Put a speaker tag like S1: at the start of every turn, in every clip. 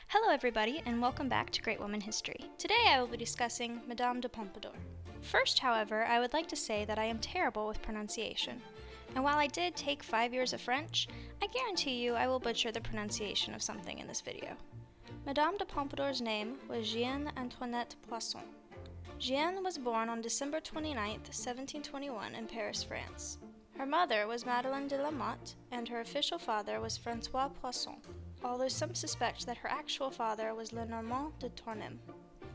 S1: Hello everybody, and welcome back to Great Woman History. Today I will be discussing Madame de Pompadour. First, however, I would like to say that I am terrible with pronunciation. And while I did take 5 years of French, I guarantee you I will butcher the pronunciation of something in this video. Madame de Pompadour's name was Jeanne Antoinette Poisson. Jeanne was born on December 29, 1721 in Paris, France. Her mother was Madeleine de la Motte, and her official father was François Poisson, although some suspect that her actual father was Lenormand de Tournem.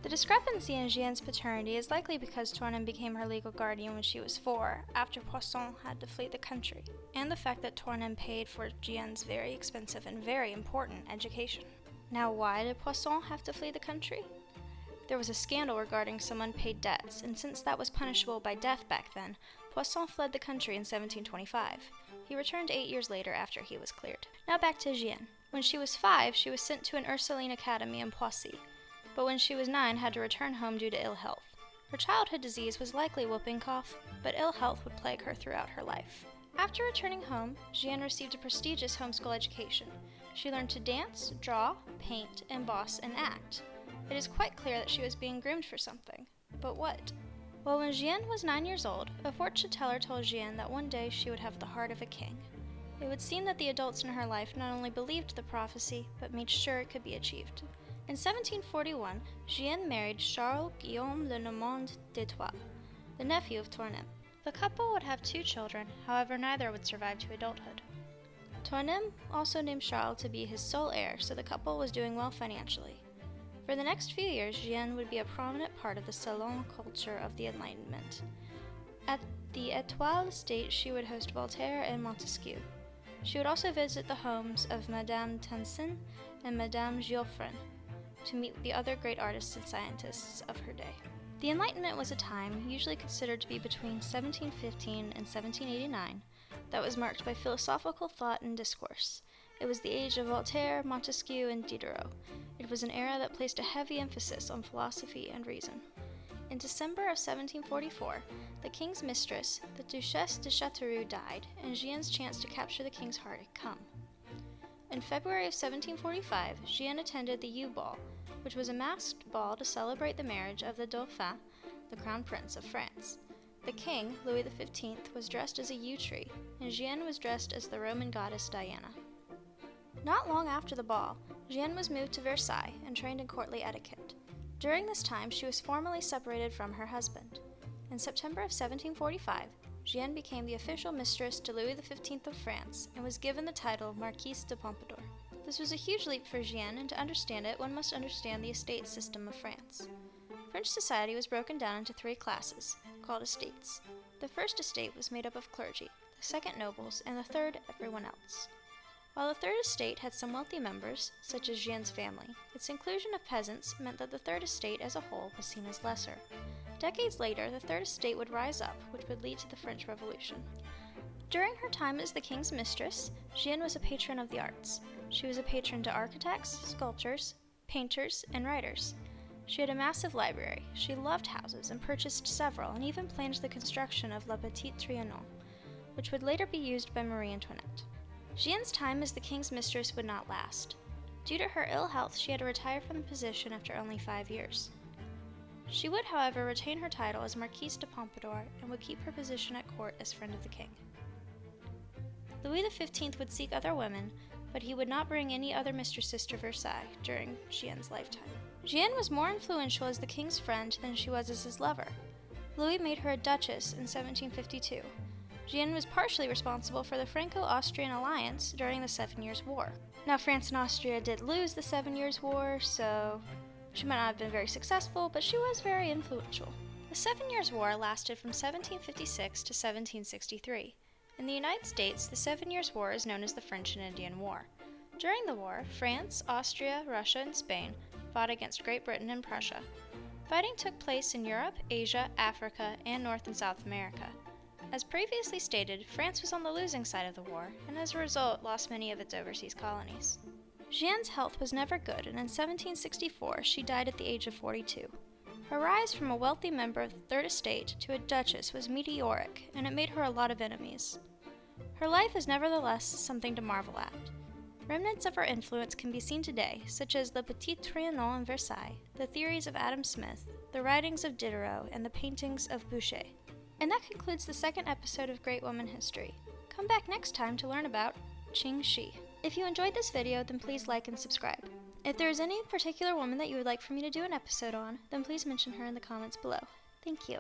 S1: The discrepancy in Jeanne's paternity is likely because Tournem became her legal guardian when she was 4, after Poisson had to flee the country, and the fact that Tournem paid for Jeanne's very expensive and very important education. Now, why did Poisson have to flee the country? There was a scandal regarding some unpaid debts, and since that was punishable by death back then, Poisson fled the country in 1725. He returned 8 years later after he was cleared. Now back to Jeanne. When she was 5, she was sent to an Ursuline academy in Poissy, but when she was 9 had to return home due to ill health. Her childhood disease was likely whooping cough, but ill health would plague her throughout her life. After returning home, Jeanne received a prestigious homeschool education. She learned to dance, draw, paint, emboss, and act. It is quite clear that she was being groomed for something. But what? Well, when Jeanne was 9 years old, a fortune teller told Jeanne that one day she would have the heart of a king. It would seem that the adults in her life not only believed the prophecy, but made sure it could be achieved. In 1741, Jeanne married Charles Guillaume Lenormand d'Etoile, the nephew of Tournem. The couple would have 2 children, however neither would survive to adulthood. Tournem also named Charles to be his sole heir, so the couple was doing well financially. For the next few years, Jeanne would be a prominent part of the salon culture of the Enlightenment. At the Étoile estate, she would host Voltaire and Montesquieu. She would also visit the homes of Madame Tansin and Madame Geoffrin to meet the other great artists and scientists of her day. The Enlightenment was a time, usually considered to be between 1715 and 1789, that was marked by philosophical thought and discourse. It was the age of Voltaire, Montesquieu, and Diderot. It was an era that placed a heavy emphasis on philosophy and reason. In December of 1744, the king's mistress, the Duchesse de Châteauroux, died, and Jeanne's chance to capture the king's heart had come. In February of 1745, Jeanne attended the Yew Ball, which was a masked ball to celebrate the marriage of the Dauphin, the crown prince of France. The king, Louis XV, was dressed as a yew tree, and Jeanne was dressed as the Roman goddess Diana. Not long after the ball, Jeanne was moved to Versailles and trained in courtly etiquette. During this time, she was formally separated from her husband. In September of 1745, Jeanne became the official mistress to Louis XV of France and was given the title Marquise de Pompadour. This was a huge leap for Jeanne, and to understand it, one must understand the estate system of France. French society was broken down into 3 classes, called estates. The first estate was made up of clergy, the second nobles, and the third everyone else. While the third estate had some wealthy members, such as Jeanne's family, its inclusion of peasants meant that the third estate as a whole was seen as lesser. Decades later, the third estate would rise up, which would lead to the French Revolution. During her time as the king's mistress, Jeanne was a patron of the arts. She was a patron to architects, sculptors, painters, and writers. She had a massive library, she loved houses and purchased several, and even planned the construction of La Petite Trianon, which would later be used by Marie Antoinette. Jeanne's time as the king's mistress would not last. Due to her ill health, she had to retire from the position after only 5 years. She would, however, retain her title as Marquise de Pompadour and would keep her position at court as friend of the king. Louis XV would seek other women, but he would not bring any other mistresses to Versailles during Jeanne's lifetime. Jeanne was more influential as the king's friend than she was as his lover. Louis made her a duchess in 1752. Jeanne was partially responsible for the Franco-Austrian alliance during the 7 Years' War. Now, France and Austria did lose the 7 Years' War, so she might not have been very successful, but she was very influential. The 7 Years' War lasted from 1756 to 1763. In the United States, the 7 Years' War is known as the French and Indian War. During the war, France, Austria, Russia, and Spain fought against Great Britain and Prussia. Fighting took place in Europe, Asia, Africa, and North and South America. As previously stated, France was on the losing side of the war, and as a result lost many of its overseas colonies. Jeanne's health was never good, and in 1764 she died at the age of 42. Her rise from a wealthy member of the Third Estate to a duchess was meteoric, and it made her a lot of enemies. Her life is nevertheless something to marvel at. Remnants of her influence can be seen today, such as the Petit Trianon in Versailles, the theories of Adam Smith, the writings of Diderot, and the paintings of Boucher. And that concludes the second episode of Great Woman History. Come back next time to learn about Qing Shi. If you enjoyed this video, then please like and subscribe. If there is any particular woman that you would like for me to do an episode on, then please mention her in the comments below. Thank you.